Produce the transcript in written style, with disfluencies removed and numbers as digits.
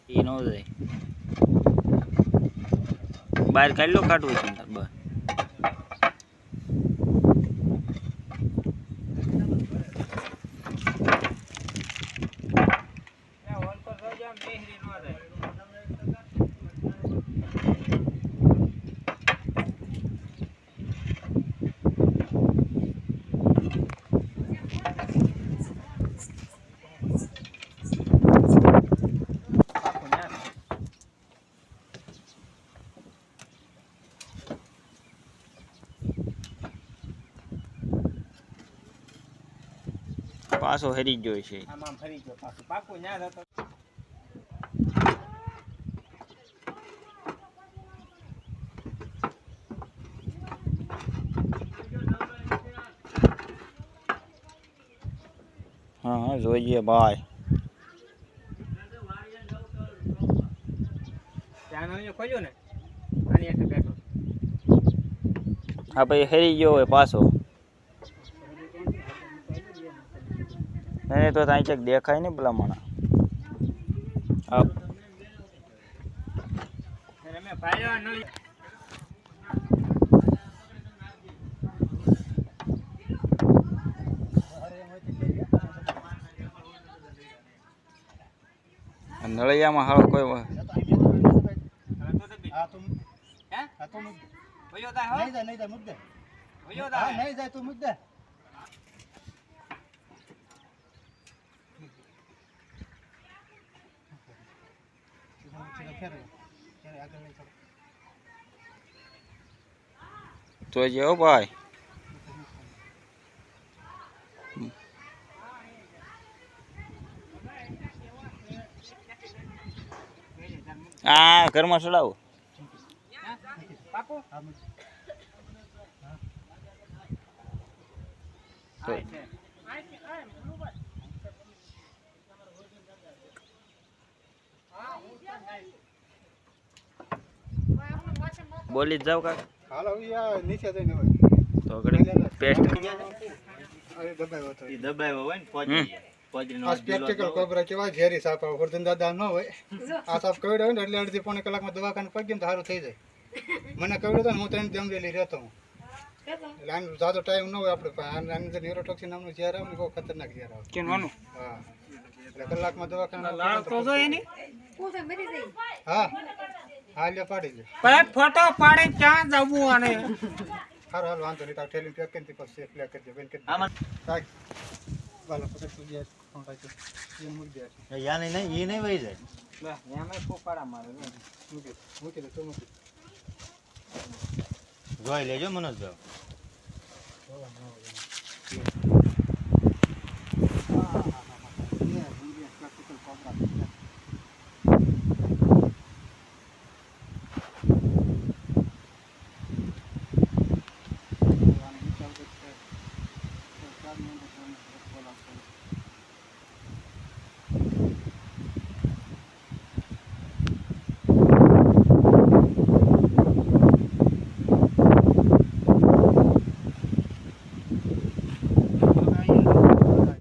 એ નો જાય બહાર કાઢ લો કાઢવું છે બસ પાછો હરી ગયો છે આમાં ફરી ગયો પાછો પાકું ન્યા જતો હા હા જોઈએ ભાઈ ત્યાં ખોલ્યો ને આની એટલે બેઠો હા ભાઈ હરી ગયો હોય પાછો નહીં તો ત્યાં ક્યાંક દેખાય ને પેલા માણા મેં ભાઈ નળી નળિયામાં હાવ કોઈ નહીં જાય તું મુદ્દે તો જેવો ભાઈ આ ઘરમાં ચડાવો બોલી જ જાવ કાકા હાલો નીચે જઈને હોય તો ઘડી પેસ્ટ અરે દબાયો હતો ઈ દબાયો હોય ને પોજરીનો આ સ્પેક્ટિકલ કોબરા કેવા ઝેરી સાપ આવે વર્ધન દાદા ન હોય આ સાપ કવડ્યો ને એટલે અડધી પોણી કલાકમાં દવાખાને પગ્યું તો સારું થઈ જાય મને કવડ્યો તો ને હું ત્રણ દમરેલી રહેતો હું એટલે આનો જાજો ટાઈમ ન હોય આપણે આની અંદર ન્યુરોટોક્સિન નામનું ઝેર આવે ને બહુ ખતરનાક ઝેર આવે કેવાનું હા એટલે કલાકમાં દવાખાને લાળ તો જો એની હા હા લે પાડી લે પણ ફોટો પાડે ક્યાં જવું અને હારો હાલ વાંધો નહીં તાર ઠેલી પેક કરીને પછી પ્લે કરજે બેન કરી આમાં કાક વાલા પકડ તું જે ફોન રાખજો એ મૂકી દે યા નહીં એ નહીં વહી જાય લે એમાં ફોપાડા મારે મૂકી દે તું મૂકી જોઈ લેજો મનોજ ભાઈ પ્રેક્ટિકલ કોબરા